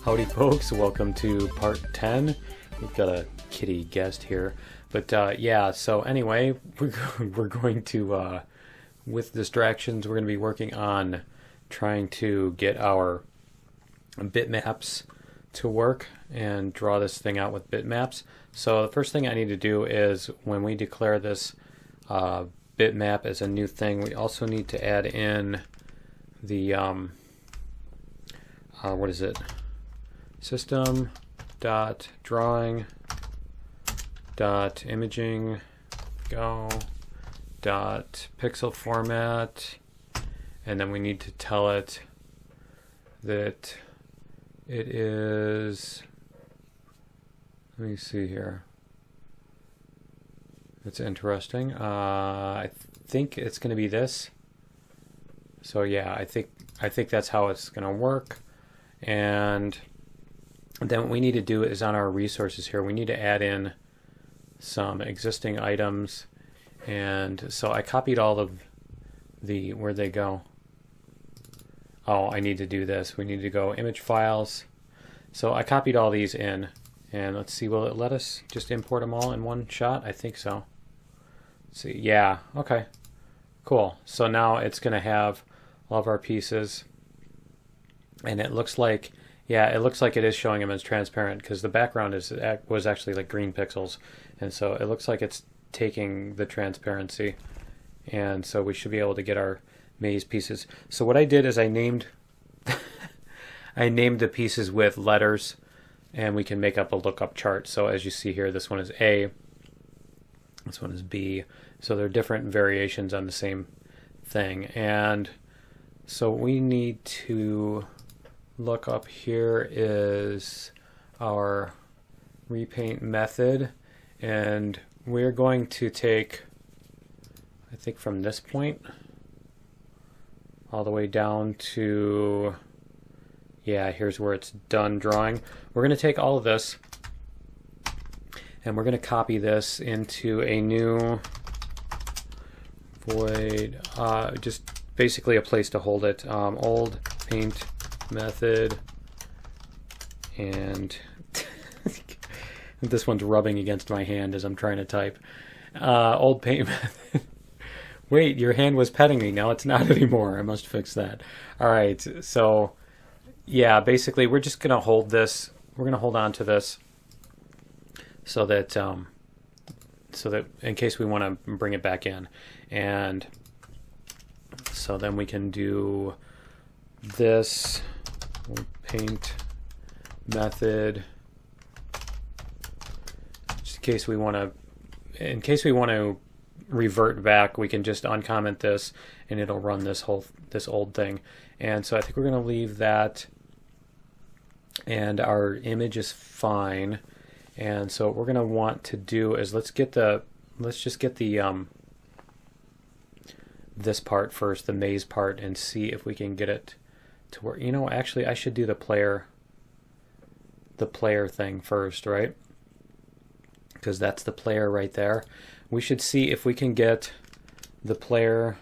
Howdy folks, welcome to part 10. We've got a kitty guest here. But yeah, so anyway, we're going to, with distractions, we're going to be working on trying to get our bitmaps to work and draw this thing out with bitmaps. So the first thing I need to do is when we declare this bitmap as a new thing, we also need to add in the, what is it? System dot drawing dot imaging go dot pixel format, and then we need to tell it that it is, let me see here, it's interesting. I think it's going to be this. So yeah, I think that's how it's going to work. And then what we need to do is on our resources here, we need to add in some existing items. And so I copied all of the, where'd they go? Oh, I need to do this. We need to go image files. So I copied all these in, and let's see, will it let us just import them all in one shot? I think so. Let's see, yeah, okay, cool. So now it's gonna have all of our pieces, and it looks like, yeah, it looks like it is showing them as transparent because the background was actually like green pixels, and so it looks like it's taking the transparency, and so we should be able to get our maze pieces. So what I did is I named I named the pieces with letters, and we can make up a lookup chart. So as you see here, this one is A, this one is B, so they're different variations on the same thing. And so we need to look up here is our repaint method, and we're going to take, I think from this point all the way down to, yeah, here's where it's done drawing. We're going to take all of this and we're going to copy this into a new void, just basically a place to hold it. Old paint method, and this one's rubbing against my hand as I'm trying to type. Old paint method. Wait, your hand was petting me. Now it's not anymore. I must fix that. All right, so yeah, basically we're just gonna hold this. We're gonna hold on to this so that in case we want to bring it back in, and so then we can do this paint method just in case we want to revert back, we can just uncomment this and it'll run this old thing. And so I think we're going to leave that, and our image is fine. And so what we're going to want to do is let's just get the this part first, the maze part, and see if we can get it to where, you know, actually I should do the player thing first, right? Because that's the player right there. We should see if we can get the player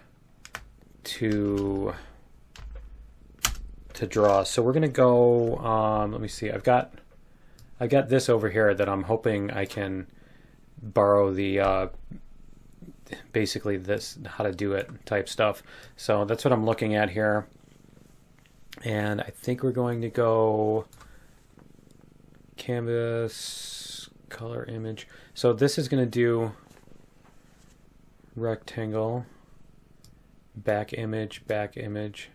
to draw. So we're gonna go, let me see, I've got this over here that I'm hoping I can borrow the basically this how to do it type stuff. So that's what I'm looking at here. And I think we're going to go canvas, color image. So this is going to do rectangle, back image, back image.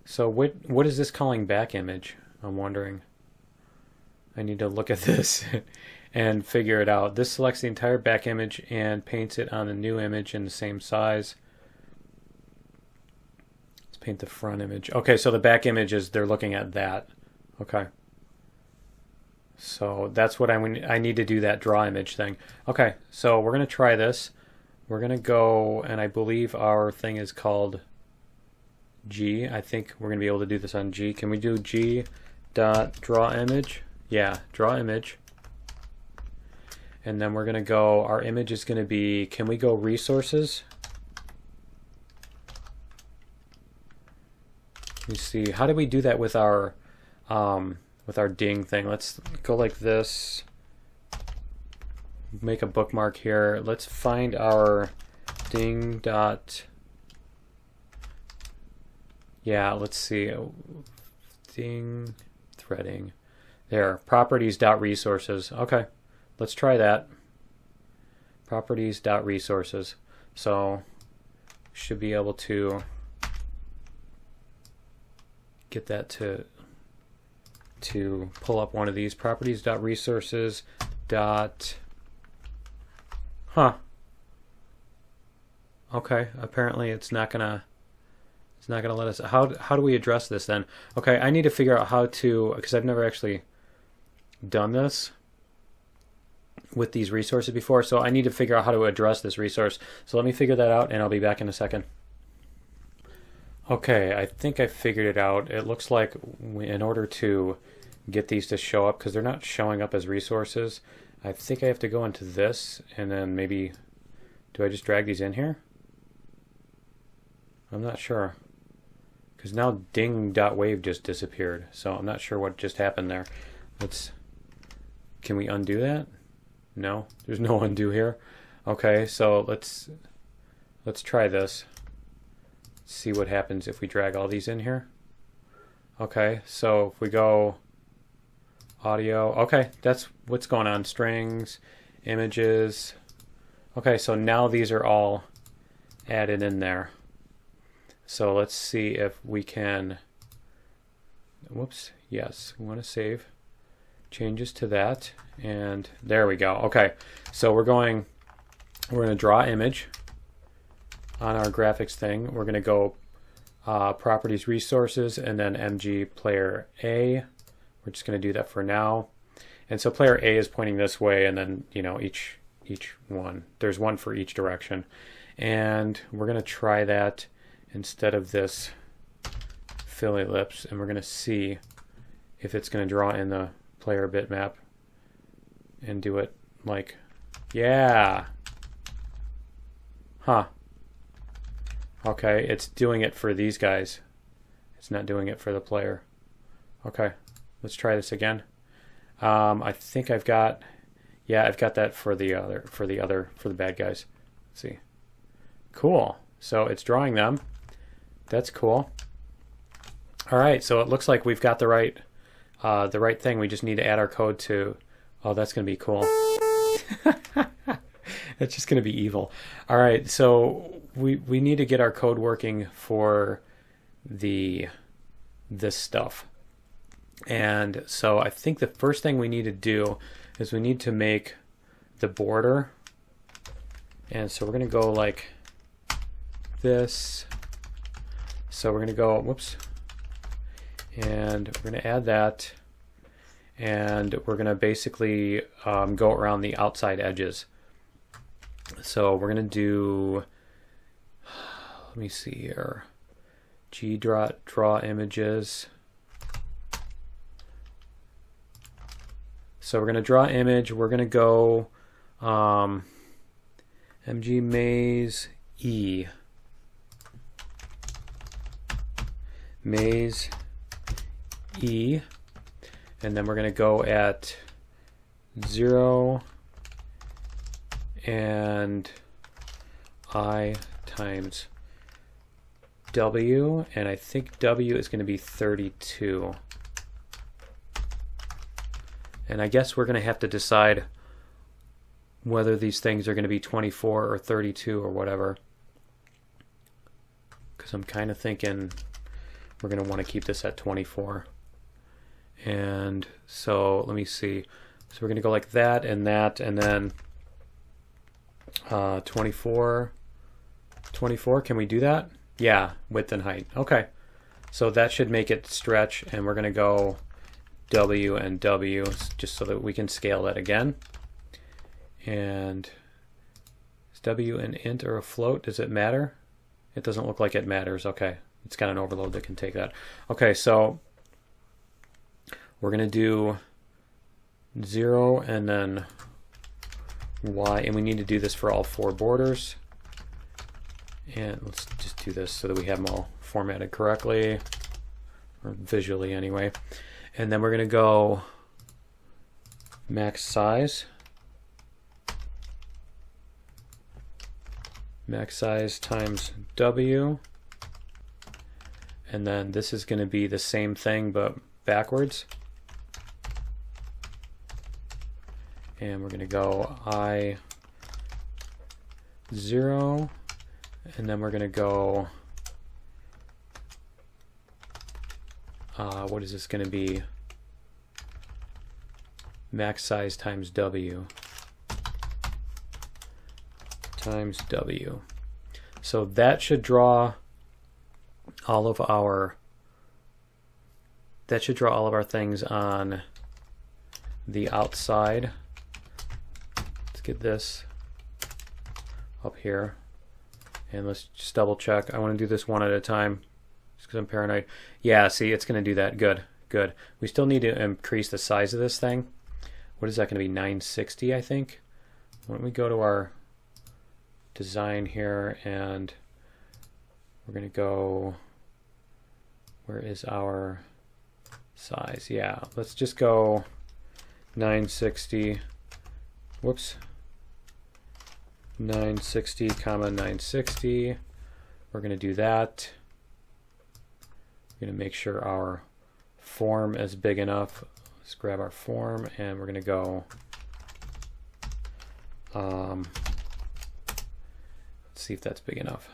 So what is this calling back image? I'm wondering. I need to look at this and figure it out. This selects the entire back image and paints it on the new image in the same size. Paint the front image. Okay, so the back image is, they're looking at that. Okay. So that's what I need to do, that draw image thing. Okay, so we're going to try this. We're going to go, and I believe our thing is called G. I think we're going to be able to do this on G. Can we do G dot draw image? Yeah, draw image. And then we're going to go, our image is going to be, can we go resources? Let me see, how do we do that with our with our ding thing. Let's go like this. Make a bookmark here. Let's find our ding dot. Yeah, let's see. Ding threading. There. Properties dot resources. Okay, let's try that. Properties dot resources. So should be able to get that to pull up one of these. Properties dot resources dot. Huh. Okay. Apparently, it's not gonna let us. How do we address this then? Okay, I need to figure out how to, because I've never actually done this with these resources before. So I need to figure out how to address this resource. So let me figure that out, and I'll be back in a second. Okay, I think I figured it out. It looks like in order to get these to show up, because they're not showing up as resources, I think I have to go into this, and then maybe, do I just drag these in here? I'm not sure. Because now ding.wave just disappeared, so I'm not sure what just happened there. Can we undo that? No, there's no undo here. Okay, so let's try this. See what happens if we drag all these in here. Okay, so if we go audio, okay, that's what's going on. Strings, images. Okay, so now these are all added in there. So let's see if we can, whoops, yes, we want to save changes to that, and there we go. Okay, so we're going to draw image on our graphics thing. We're going to go properties resources and then MG player A. We're just going to do that for now. And so player A is pointing this way, and then, you know, each one, there's one for each direction. And we're going to try that instead of this fill ellipse, and we're going to see if it's going to draw in the player bitmap and do it like, yeah. Huh. Okay, it's doing it for these guys. It's not doing it for the player. Okay, let's try this again. I think I've got, yeah, I've got that for the bad guys. Let's see. Cool. So it's drawing them. That's cool. All right, so it looks like we've got the right thing. We just need to add our code to. Oh, that's going to be cool. It's just going to be evil. All right, so we need to get our code working for this stuff. And so I think the first thing we need to do is we need to make the border. And so we're going to go like this. So we're going to go, whoops, and we're going to add that. And we're going to basically go around the outside edges. So we're going to do, let me see here, draw images. So we're going to draw image. We're going to go MG maze E. Maze E. And then we're going to go at 0 and I times W. And I think W is going to be 32. And I guess we're going to have to decide whether these things are going to be 24 or 32 or whatever. Because I'm kind of thinking we're going to want to keep this at 24. And so let me see. So we're going to go like that, and then 24. 24, can we do that? Yeah, width and height. Okay. So that should make it stretch, and we're going to go W and W just so that we can scale that again. And is W an int or a float? Does it matter? It doesn't look like it matters. Okay. It's got an overload that can take that. Okay, so we're going to do 0 and then Y, and we need to do this for all 4 borders. And let's just do this so that we have them all formatted correctly, or visually anyway. And then we're going to go max size. Max size times W. And then this is going to be the same thing but backwards. And we're going to go I0. And then we're going to go, what is this going to be? Max size times W. Times W. So that should draw all of our things on the outside. Let's get this up here and let's just double check. I want to do this one at a time just because I'm paranoid. Yeah, see, it's going to do that. Good, good. We still need to increase the size of this thing. What is that going to be? 960, I think. Why don't we go to our design here and we're going to go, where is our size? Yeah, let's just go 960, whoops, 960 comma 960. We're going to do that. We're going to make sure our form is big enough. Let's grab our form and we're going to go see if that's big enough.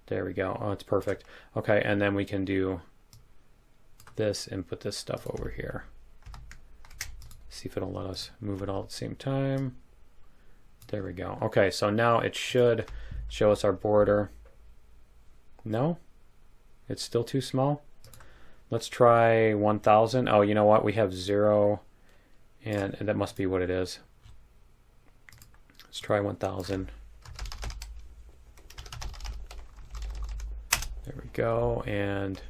There we go. Oh, it's perfect. Okay, and then we can do this and put this stuff over here. See if it'll let us move it all at the same time. There we go. Okay, so now it should show us our border. No? It's still too small? Let's try 1000. Oh, you know what? We have 0, and that must be what it is. Let's try 1000. There we go, and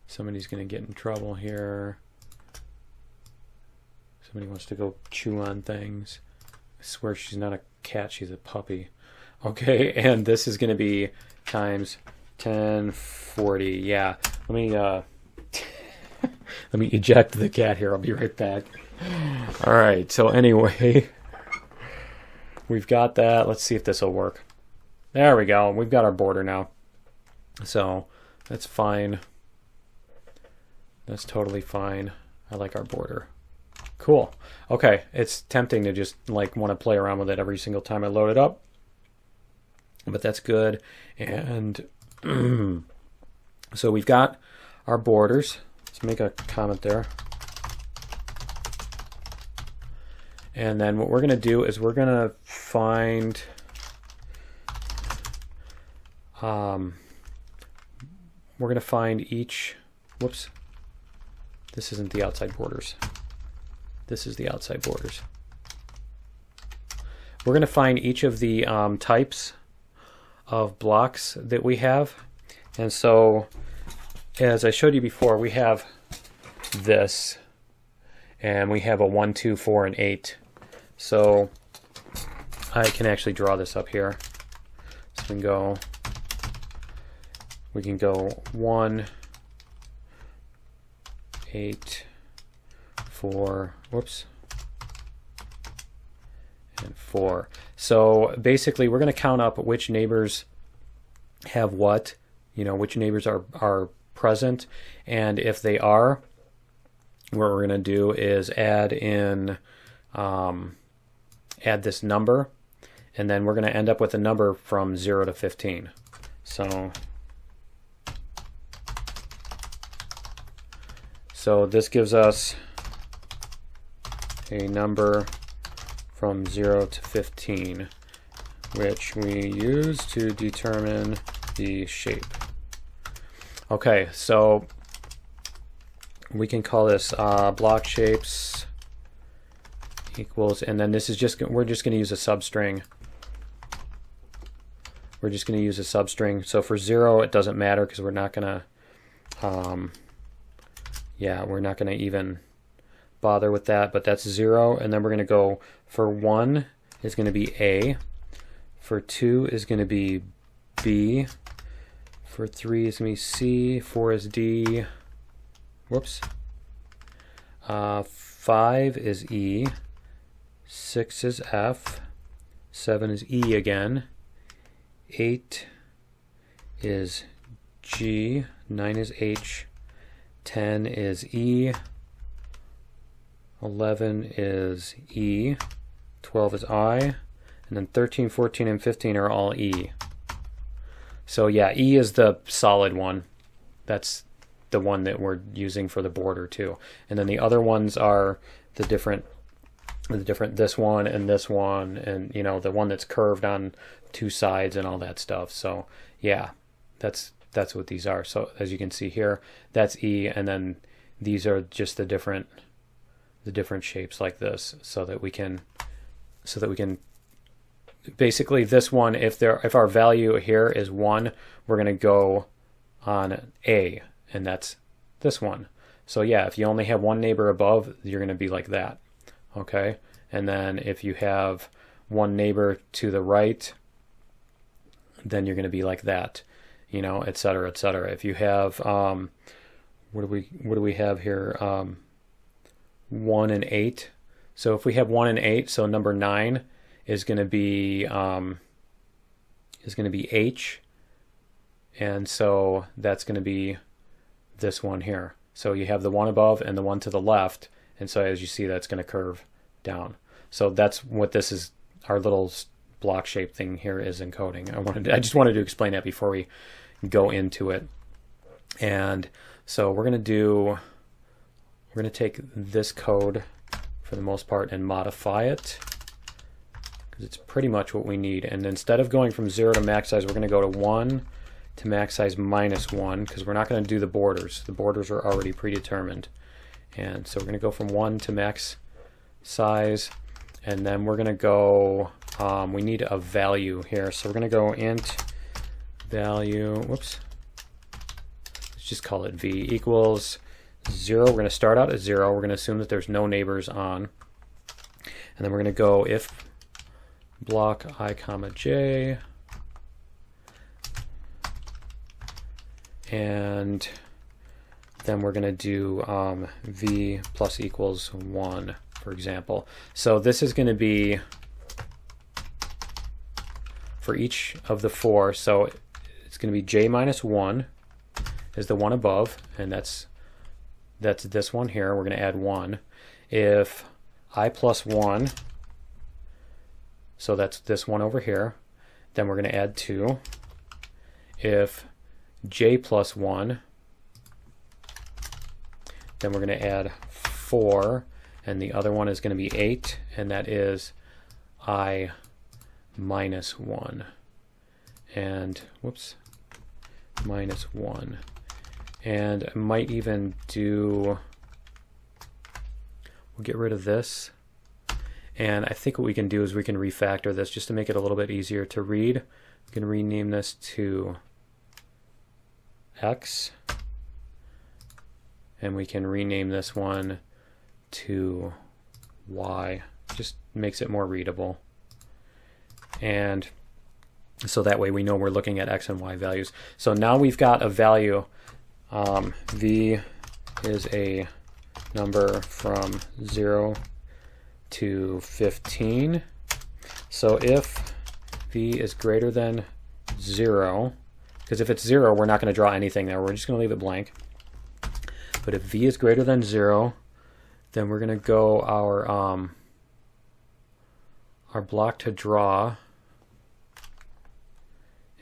somebody's going to get in trouble here. Somebody wants to go chew on things. I swear she's not a cat, she's a puppy. Okay, and this is going to be times 1040. Yeah, let me let me eject the cat here. I'll be right back. All right, so anyway, we've got that. Let's see if this will work. There we go. We've got our border now. So that's fine. That's totally fine. I like our border. Cool. Okay, it's tempting to just like want to play around with it every single time I load it up, but that's good. And so we've got our borders. Let's make a comment there. And then what we're going to do is we're going to find each, whoops, this isn't the outside borders. This is the outside borders. We're going to find each of the types of blocks that we have. And so, as I showed you before, we have this, and we have a 1, 2, 4, and 8. So I can actually draw this up here. So we can go 1, 8, 4, whoops, and 4. So basically we're going to count up which neighbors have what, you know, which neighbors are present, and if they are, what we're going to do is add in add this number, and then we're going to end up with a number from 0 to 15. So this gives us a number from 0 to 15, which we use to determine the shape. Okay, so we can call this block shapes equals, and then this is just, we're just going to use a substring. We're just going to use a substring. So for 0, it doesn't matter because we're not going to, yeah, we're not going to even bother with that, but that's 0. And then we're going to go for 1 is going to be A. For 2 is going to be B. For 3 is going to be C. 4 is D. Whoops. 5 is E, 6 is F, 7 is E again, 8 is G, 9 is H, 10 is E, 11 is E, 12 is I, and then 13, 14, and 15 are all E. So yeah, E is the solid one. That's the one that we're using for the border too. And then the other ones are the different this one, and you know, the one that's curved on two sides and all that stuff. So yeah, that's what these are. So as you can see here, that's E, and then these are just the different shapes like this, so that we can basically, this one, if our value here is 1, we're going to go on A, and that's this one. So yeah, if you only have one neighbor above, you're going to be like that. Okay, and then if you have one neighbor to the right, then you're going to be like that, you know, et cetera, et cetera. If you have what do we have here, 1 and 8. So if we have 1 and 8, so number 9 is going to be H, and so that's going to be this one here. So you have the one above and the one to the left, and so as you see, that's going to curve down. So that's what this is. Our little block shape thing here is encoding. I just wanted to explain that before we go into it. And so we're going to take this code for the most part and modify it, because it's pretty much what we need. And instead of going from 0 to max size, we're going to go to 1 to max size -1, because we're not going to do the borders. The borders are already predetermined. And so we're going to go from 1 to max size, and then we're going to go, we need a value here. So we're going to go int value, whoops, let's just call it v equals 0. We're going to start out at 0. We're going to assume that there's no neighbors on. And then we're going to go if block I comma j, and then we're going to do v plus equals 1, for example. So this is going to be for each of the 4. So it's going to be j minus 1 is the one above, and that's this one here. We're going to add 1. If I plus 1, so that's this one over here, then we're going to add 2. If j plus 1, then we're going to add 4, and the other one is going to be 8, and that is I minus 1. And, whoops, minus 1. And I might even do, we'll get rid of this. And I think what we can do is we can refactor this just to make it a little bit easier to read. We can rename this to X. And we can rename this one to Y. Just makes it more readable. And so that way we know we're looking at X and Y values. So now we've got a value. V is a number from 0 to 15. So if V is greater than 0, because if it's 0, we're not going to draw anything there. We're just going to leave it blank. But if V is greater than 0, then we're going to go our block to draw.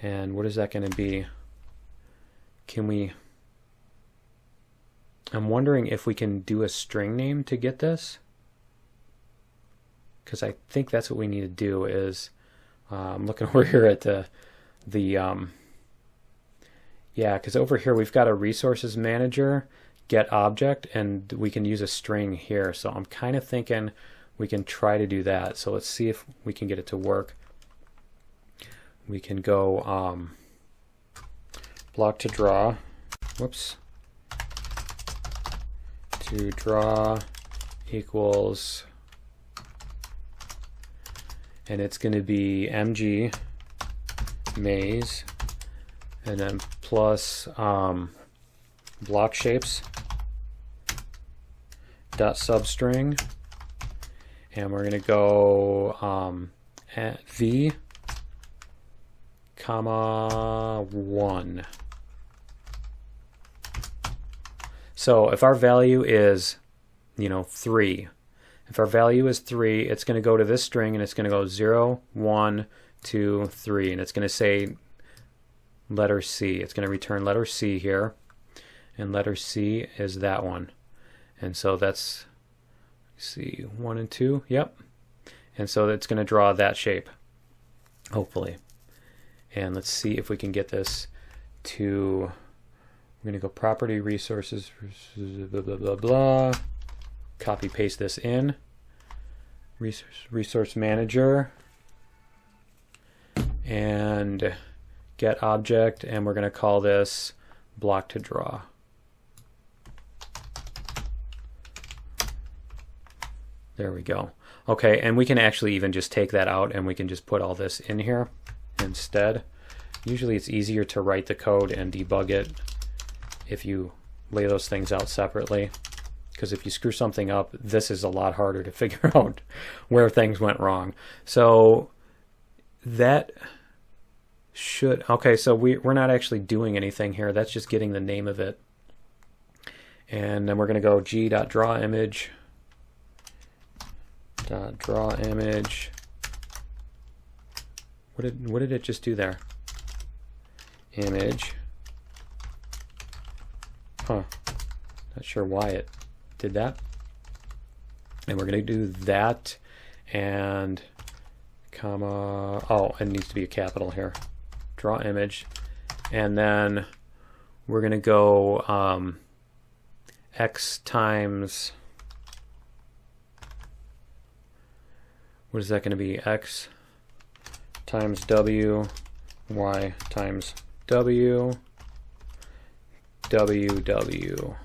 And what is that going to be? Can we... I'm wondering if we can do a string name to get this, because I think that's what we need to do. Is I'm looking over here at yeah, because over here we've got a resources manager, get object, and we can use a string here. So I'm kind of thinking we can try to do that. So let's see if we can get it to work. We can go block to draw. Whoops. To draw equals, and it's going to be mg maze, and then plus block shapes, dot substring, and we're going to go at v comma 1. So if our value is, 3, if our value is 3, it's going to go to this string and it's going to go 0, 1, 2, 3, and it's going to say letter C. It's going to return letter C here, and letter C is that one. And so that's, see, 1 and 2, yep. And so it's going to draw that shape, hopefully. And let's see if we can get this to, we're going to go property resources, blah, blah, blah, blah. Copy paste this in. Resource manager. And get object, and we're going to call this block to draw. There we go. Okay, and we can actually even just take that out and we can just put all this in here instead. Usually it's easier to write the code and debug it if you lay those things out separately, because if you screw something up, this is a lot harder to figure out where things went wrong. So that should, okay, so we're not actually doing anything here. That's just getting the name of it. And then we're going to go g.drawImage. Draw image. What did it just do there? Image. Huh. Not sure why it did that. And we're going to do that and comma. Oh, it needs to be a capital here. Draw image. And then we're going to go x times. What is that going to be? X times W, Y times W, W, W.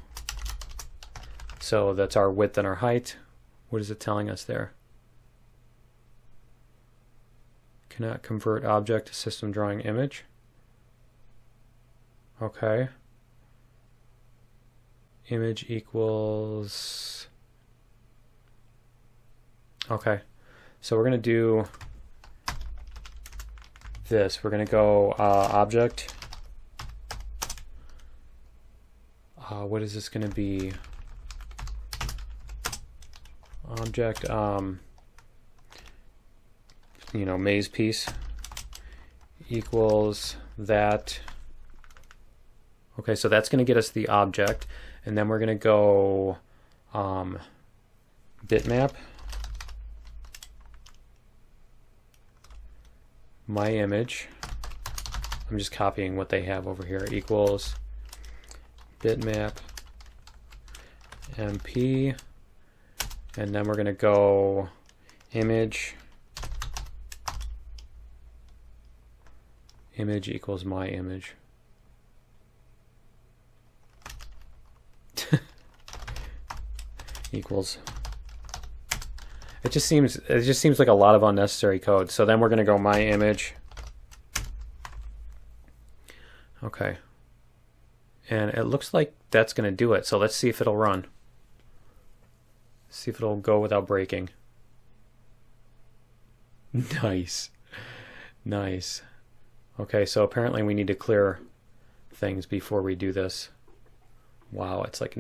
So that's our width and our height. What is it telling us there? Cannot convert object to system drawing image. Okay. Image equals. Okay. So we're going to do this. We're going to go object. What is this going to be? Object, maze piece equals that. Okay, so that's going to get us the object. And then we're going to go bitmap. My image, I'm just copying what they have over here, equals bitmap mp, and then we're going to go image equals my image. Equals. It just seems like a lot of unnecessary code. So then we're going to go my image. Okay. And it looks like that's going to do it. So let's see if it'll run. See if it'll go without breaking. Nice. Nice. Okay, so apparently we need to clear things before we do this. Wow, it's like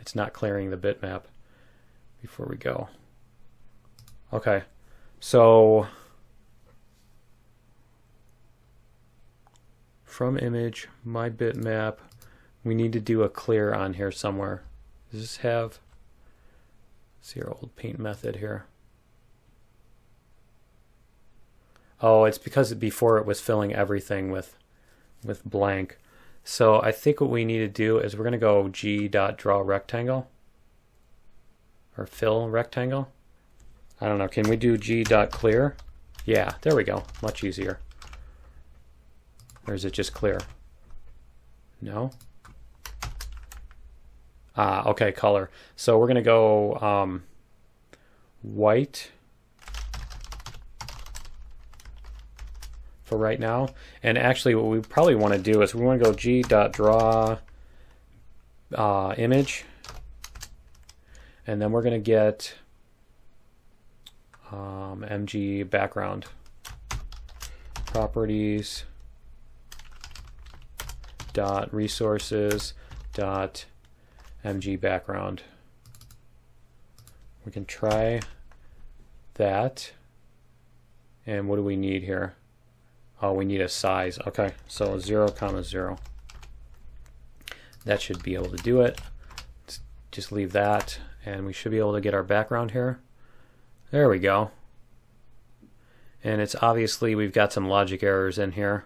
it's not clearing the bitmap before we go. Okay, so from image, my bitmap, we need to do a clear on here somewhere. Does this have, let's see our old paint method here. Oh, it's because before it was filling everything with blank. So I think what we need to do is we're going to go g.drawRectangle or fill rectangle. I don't know, can we do g.clear? Yeah, there we go, much easier. Or is it just clear? No? Ah, okay, color. So we're going to go white for right now. And actually what we probably want to do is we want to go g.draw image. And then we're going to get MG background properties dot resources dot MG background. We can try that. And what do we need here? Oh, we need a size. Okay, so 0, 0. That should be able to do it. Let's just leave that, and we should be able to get our background here. There we go. And it's obviously we've got some logic errors in here.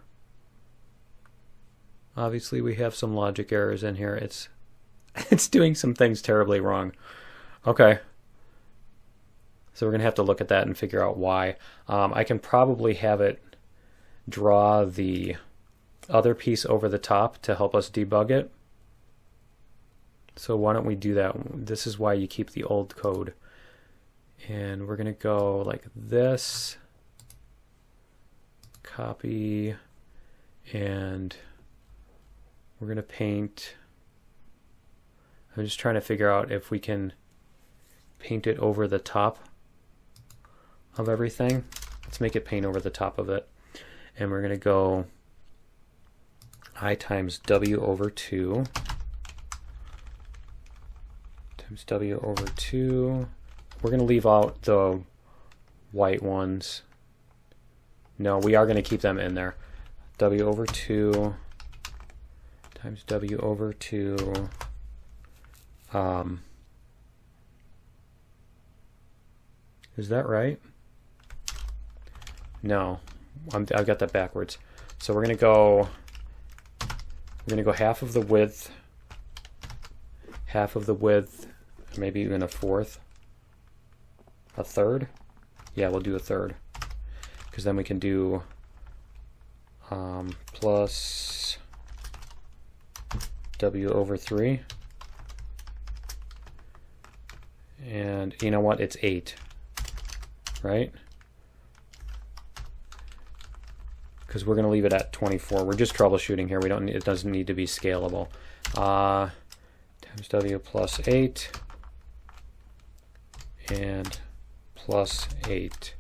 Obviously we have some logic errors in here. It's doing some things terribly wrong. Okay. So we're going to have to look at that and figure out why. I can probably have it draw the other piece over the top to help us debug it. So why don't we do that? This is why you keep the old code. And we're going to go like this. Copy. And we're going to paint. I'm just trying to figure out if we can paint it over the top of everything. Let's make it paint over the top of it. And we're going to go I times W over 2 times W over 2. We're going to leave out the white ones. No, we are going to keep them in there. W over 2 times W over 2. Is that right? No, I've got that backwards. So we're gonna go half of the width, maybe even a fourth, a third. Yeah, we'll do a third, because then we can do plus W over 3. And you know what? It's 8, right? Because we're going to leave it at 24. We're just troubleshooting here. We don't. It doesn't need to be scalable. Times W plus 8 and plus 8,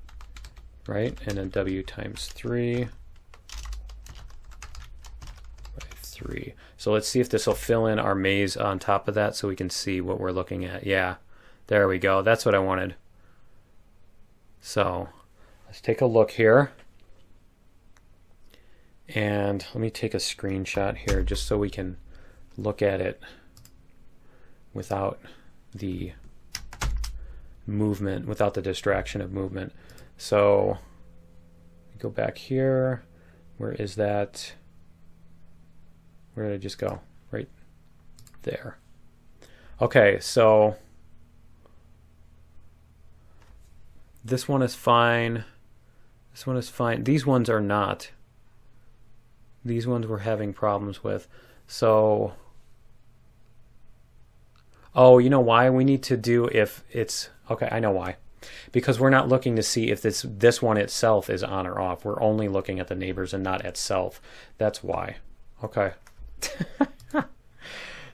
right? And then W times 3 by 3. So let's see if this will fill in our maze on top of that so we can see what we're looking at. Yeah, there we go. That's what I wanted. So let's take a look here. And let me take a screenshot here just so we can look at it without the movement, without the distraction of movement. So go back here. Where is that? Where did I just go? Right there. Okay, so this one is fine. This one is fine. These ones are not. These ones we're having problems with. So, oh, you know why? We need to do if it's, okay, I know why. Because we're not looking to see if this one itself is on or off. We're only looking at the neighbors and not at self. That's why. Okay.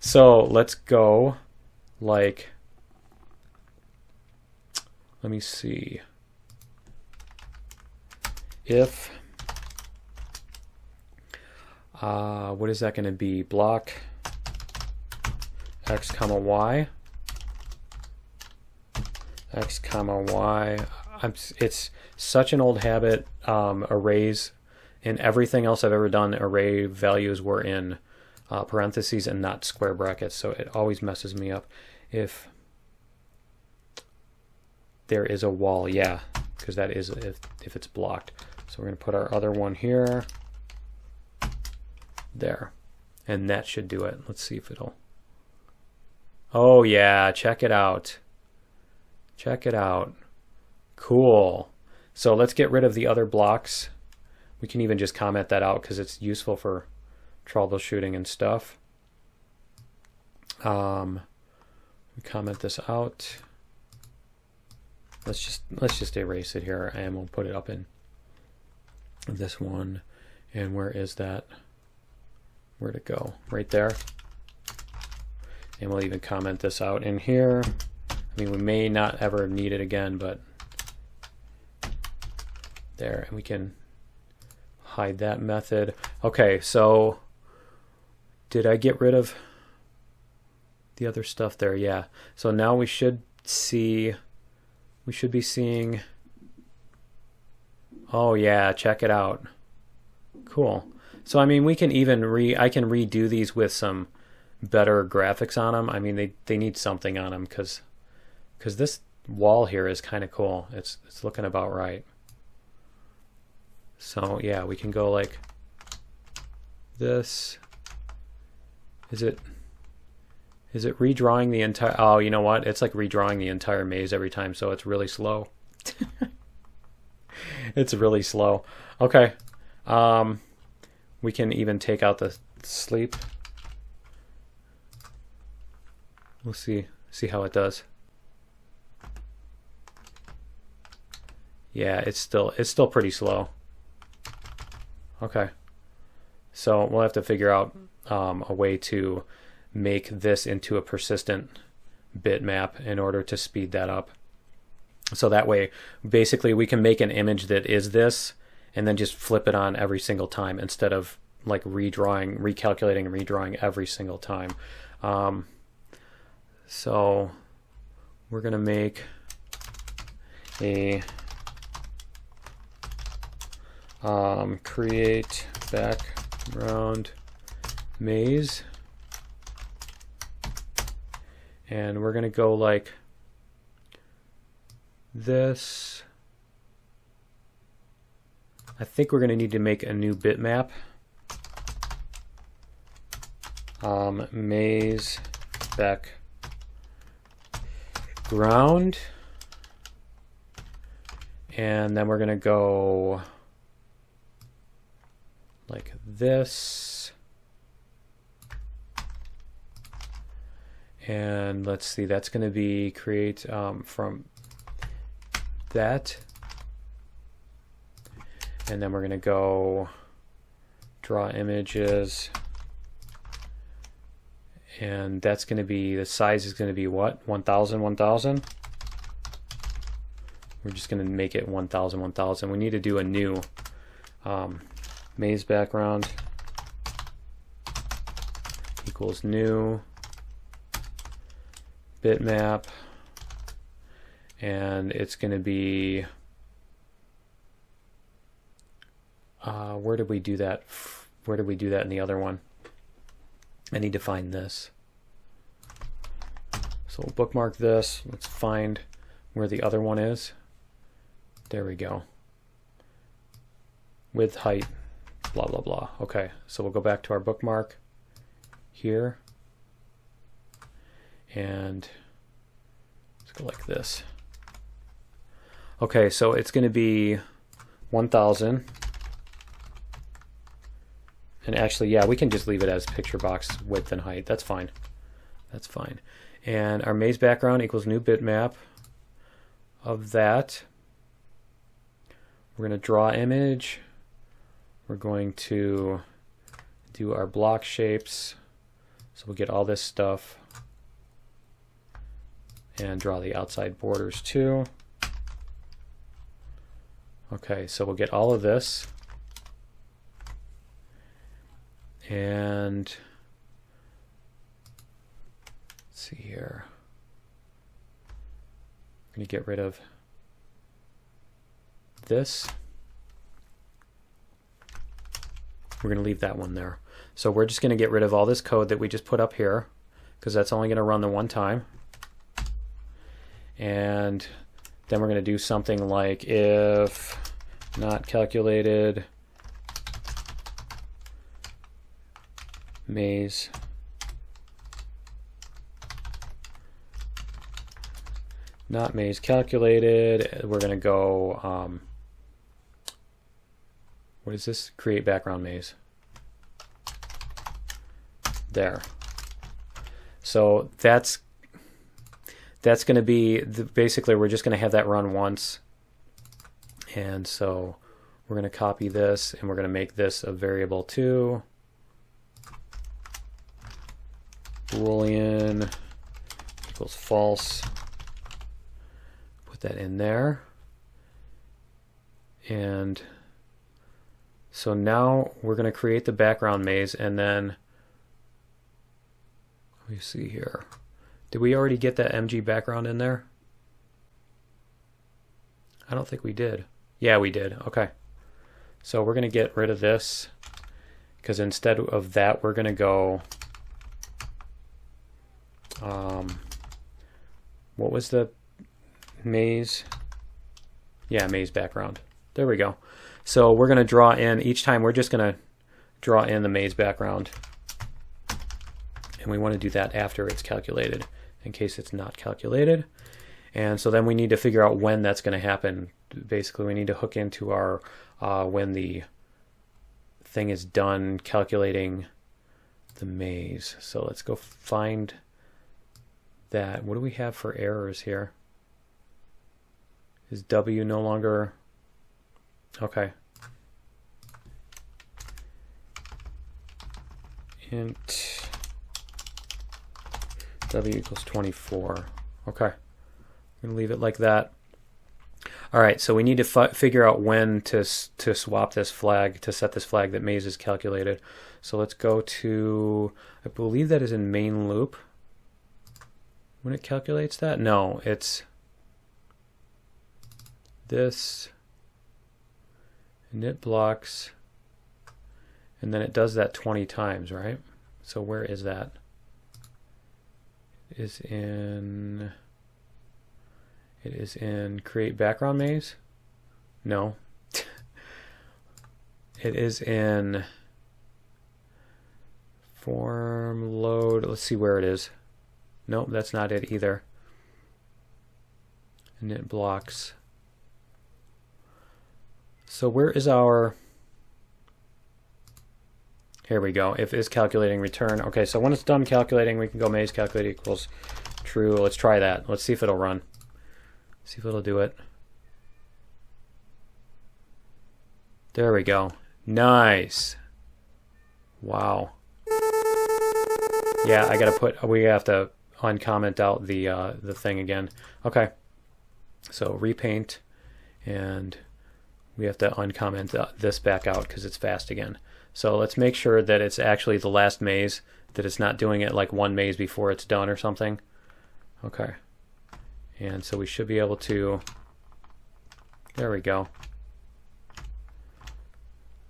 So let's go like, let me see. If what is that going to be? Block x comma y, x comma y. It's such an old habit. Arrays in everything else I've ever done, array values were in parentheses and not square brackets, so it always messes me up. If there is a wall, yeah, because that is if it's blocked. So we're going to put our other one here. There, and that should do it. Let's see if it'll. Oh yeah, check it out. Check it out. Cool. So let's get rid of the other blocks. We can even just comment that out because it's useful for troubleshooting and stuff. We comment this out. Let's just erase it here, and we'll put it up in this one. And where is that? Where'd it go? Right there. And we'll even comment this out in here. I mean, we may not ever need it again, but there, and we can hide that method. Okay, so did I get rid of the other stuff there? Yeah. So now we should be seeing, oh yeah, check it out. Cool. So I mean, we can even I can redo these with some better graphics on them. I mean, they need something on them because this wall here is kind of cool. It's looking about right. So yeah, we can go like this. Is it redrawing the entire, oh, you know what? It's like redrawing the entire maze every time, so it's really slow. It's really slow. Okay. We can even take out the sleep. We'll see how it does. Yeah, it's still pretty slow. Okay. So we'll have to figure out a way to make this into a persistent bitmap in order to speed that up. So that way, basically, we can make an image that is this and then just flip it on every single time instead of like recalculating and redrawing every single time. So we're going to make a create background maze, and we're going to go like this. I think we're going to need to make a new bitmap. Maze background, and then we're going to go like this. And let's see, that's going to be create from that. And then we're going to go draw images. And that's going to be, the size is going to be what? 1000, 1000? We're just going to make it 1000, 1000. We need to do a new maze background equals new bitmap, and it's going to be where did we do that? Where did we do that in the other one? I need to find this. So we'll bookmark this. Let's find where the other one is. There we go. Width, height, blah, blah, blah. Okay, so we'll go back to our bookmark here. And let's go like this. Okay, so it's going to be 1000. And actually, yeah, we can just leave it as picture box width and height. That's fine. That's fine. And our maze background equals new bitmap of that. We're going to draw image. We're going to do our block shapes. So we'll get all this stuff. And draw the outside borders too. Okay, so we'll get all of this. And let's see here. I'm going to get rid of this. We're going to leave that one there. So we're just going to get rid of all this code that we just put up here, because that's only going to run the one time. And then we're going to do something like if not calculated maze not maze calculated. We're going to go what is this? Create background maze. There. So that's going to be basically we're just going to have that run once. And so we're going to copy this and we're going to make this a variable too. Boolean equals false that in there. And so now we're going to create the background maze, and then let me see here. Did we already get that MG background in there? I don't think we did. Yeah, we did. Okay. So we're going to get rid of this, because instead of that, we're going to go, what was the maze? Yeah, maze background. There we go. So we're going to draw in, each time we're just going to draw in the maze background. And we want to do that after it's calculated, in case it's not calculated. And so then we need to figure out when that's going to happen. Basically, we need to hook into our, when the thing is done calculating the maze. So let's go find that. What do we have for errors here? Is W no longer... Okay. Int W equals 24. Okay. I'm going to leave it like that. All right, so we need to figure out when to swap this flag, to set this flag that maze is calculated. So let's go to, I believe that is in main loop. When it calculates that? No, it's this init blocks, and then it does that 20 times, right? So where is that? It is in create background maze? No. It is in form load. Let's see where it is. Nope, that's not it either. Init blocks. So where is our... Here we go. If is calculating return. Okay, so when it's done calculating, we can go maze calculate equals true. Let's try that. Let's see if it'll run. See if it'll do it. There we go. Nice. Wow. Yeah, I gotta put. We have to uncomment out the thing again. Okay. So repaint, and we have to uncomment this back out because it's fast again. So let's make sure that it's actually the last maze, that it's not doing it like one maze before it's done or something. Okay. And so we should be able to, there we go.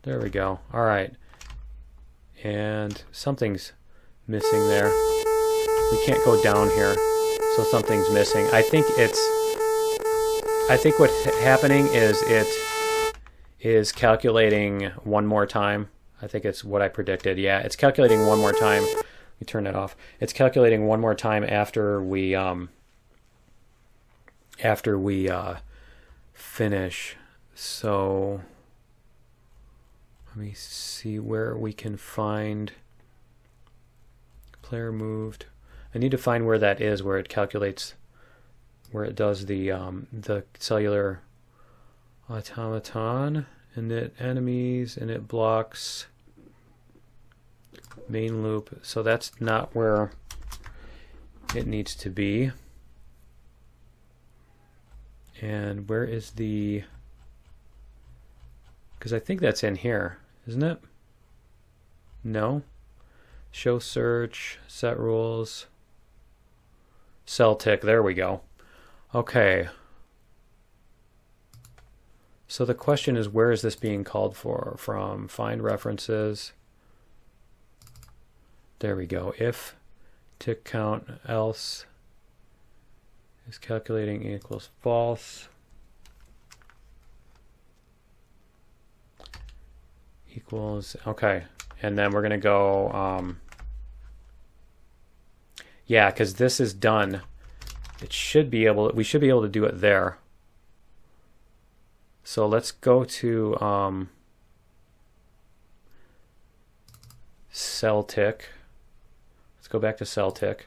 There we go. All right. And something's missing there. We can't go down here, so something's missing. I think what's happening is it is calculating one more time. I think it's what I predicted. Yeah, it's calculating one more time. Let me turn that off. It's calculating one more time after we finish. So let me see where we can find player moved. I need to find where that is, where it calculates, where it does the cellular automaton, and it enemies, and it blocks main loop. So that's not where it needs to be. And where is the, because I think that's in here, isn't it? No. Show search, set rules, cell tick, there we go. Okay. So the question is, where is this being called for? From find references. There we go. If tick count else is calculating equals false. Equals, okay. And then we're going to go, yeah, because this is done. It should be able, we should be able to do it there. So let's go to cell tick. Let's go back to cell tick.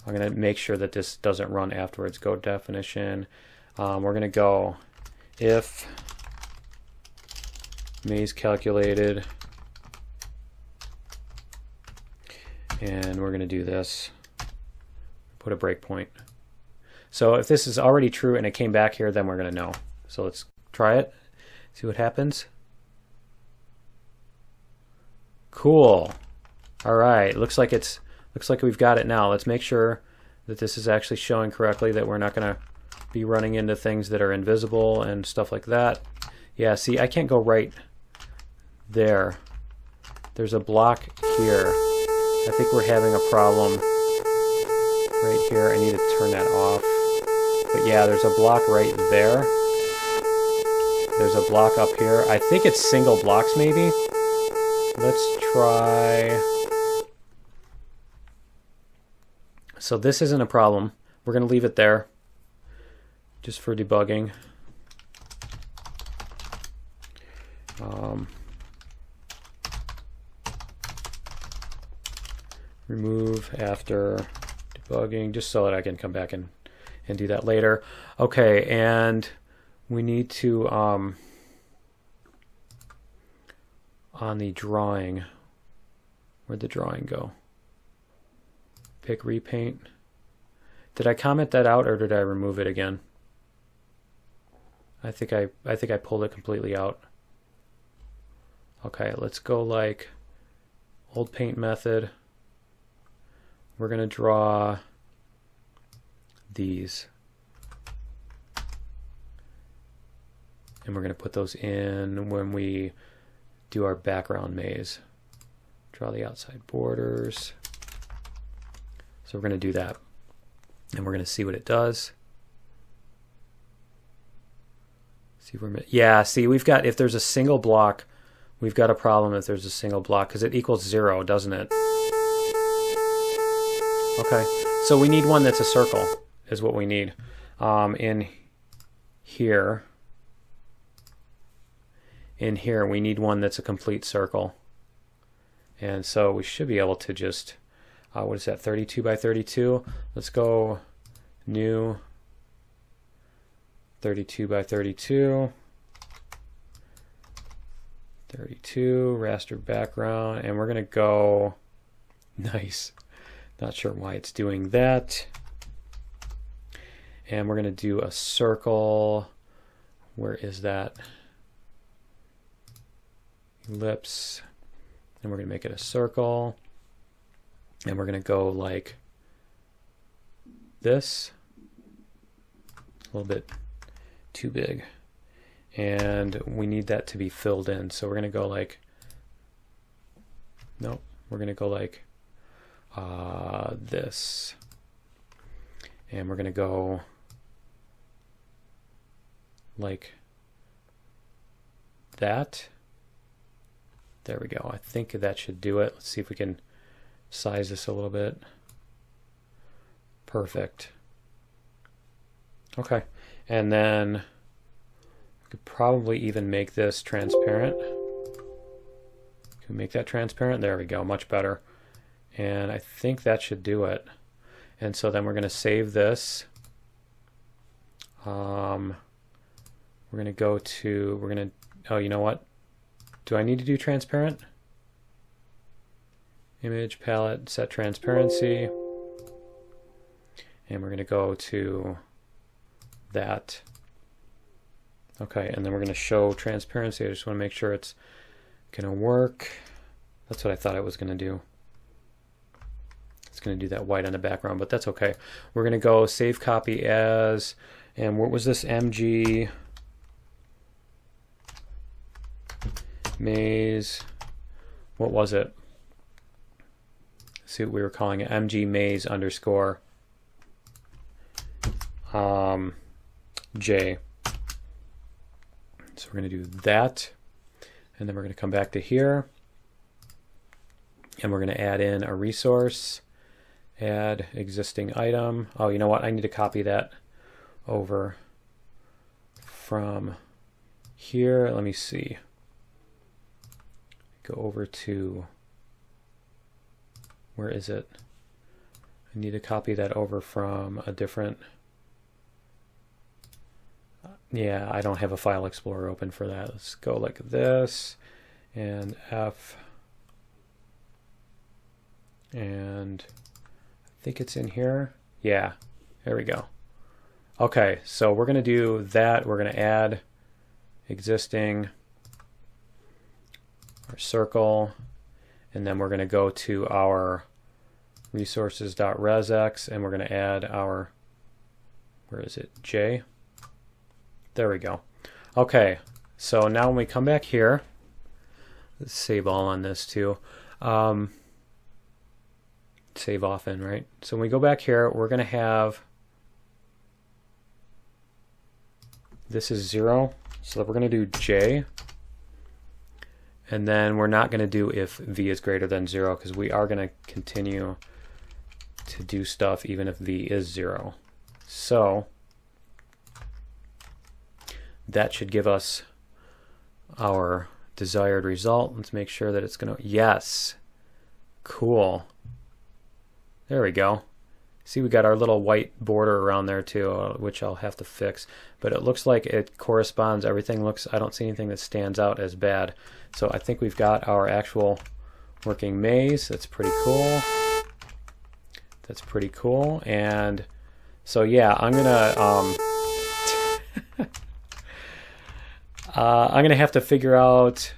I'm going to make sure that this doesn't run afterwards. Go definition. We're going to go if maze calculated, and we're going to do this. Put a breakpoint. So if this is already true and it came back here, then we're going to know. So let's try it, see what happens. Cool. All right, looks like we've got it now. Let's make sure that this is actually showing correctly, that we're not going to be running into things that are invisible and stuff like that. Yeah, see, I can't go right there. There's a block here. I think we're having a problem right here. I need to turn that off. But yeah, there's a block right there. There's a block up here. I think it's single blocks maybe. Let's try. So this isn't a problem. We're going to leave it there just for debugging. Remove after debugging, just so that I can come back and do that later. Okay, and we need to, on the drawing, where'd the drawing go? Pick repaint. Did I comment that out or did I remove it again? I think I pulled it completely out. Okay, let's go like old paint method. We're going to draw these. And we're going to put those in when we do our background maze. Draw the outside borders. So we're going to do that. And we're going to see what it does. See if we're, yeah, see, we've got, if there's a single block, we've got a problem if there's a single block, because it equals 0, doesn't it? Okay, so we need one that's a circle, is what we need. In here, we need one that's a complete circle. And so we should be able to just, what is that, 32 by 32? Let's go new 32 by 32. 32, raster background, and we're going to go, nice. Not sure why it's doing that. And we're going to do a circle. Where is that? Ellipse. And we're going to make it a circle. And we're going to go like this. A little bit too big. And we need that to be filled in. So we're going to go like, nope, we're going to go like this. And we're going to go like that. There we go. I think that should do it. Let's see if we can size this a little bit. Perfect. Okay. And then we could probably even make this transparent. Can we make that transparent? There we go. Much better. And I think that should do it. And so then we're going to save this. We're going to go to, we're going to, oh, you know what? Do I need to do transparent? Image palette, set transparency. And we're going to go to that. Okay, and then we're going to show transparency. I just want to make sure it's going to work. That's what I thought it was going to do. It's going to do that white on the background, but that's okay. We're going to go save copy as, and what was this? MG maze. What was it? Let's see what we were calling it. MG maze underscore J. So we're going to do that, and then we're going to come back to here, and we're going to add in a resource. Add existing item. Oh, you know what? I need to copy that over from here. Let me see. Go over to, where is it? I need to copy that over from a different, yeah, I don't have a file explorer open for that. Let's go like this, and F, and I think it's in here. Yeah, there we go. Okay, so we're going to do that. We're going to add existing our circle, and then we're going to go to our resources.resx, and we're going to add our, where is it, J? There we go. Okay, so now when we come back here, let's save all on this too. Save often, right? So when we go back here, we're going to have, this is 0, so we're going to do J, and then we're not going to do if V is greater than 0, because we are going to continue to do stuff even if V is 0. So that should give us our desired result. Let's make sure that it's going to, yes, cool. There we go. See, we got our little white border around there too, which I'll have to fix. But it looks like it corresponds. Everything looks, I don't see anything that stands out as bad. So I think we've got our actual working maze. That's pretty cool. That's pretty cool. And so yeah, I'm gonna have to figure out,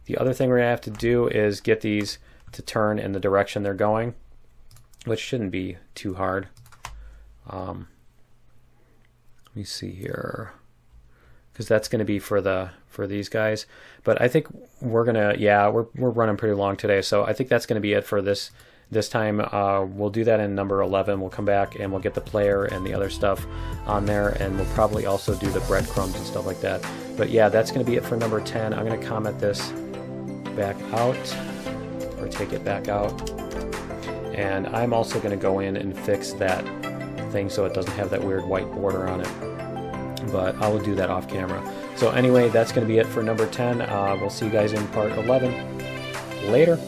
the other thing we're gonna have to do is get these to turn in the direction they're going, which shouldn't be too hard. Let me see here, because that's going to be for these guys. But I think we're gonna, yeah, we're running pretty long today, so I think that's going to be it for this time. We'll do that in number 11. We'll come back and we'll get the player and the other stuff on there, and we'll probably also do the breadcrumbs and stuff like that. But yeah, that's going to be it for number 10. I'm going to comment this back out, or take it back out. And I'm also going to go in and fix that thing so it doesn't have that weird white border on it. But I will do that off camera. So anyway, that's going to be it for number 10. We'll see you guys in part 11. Later.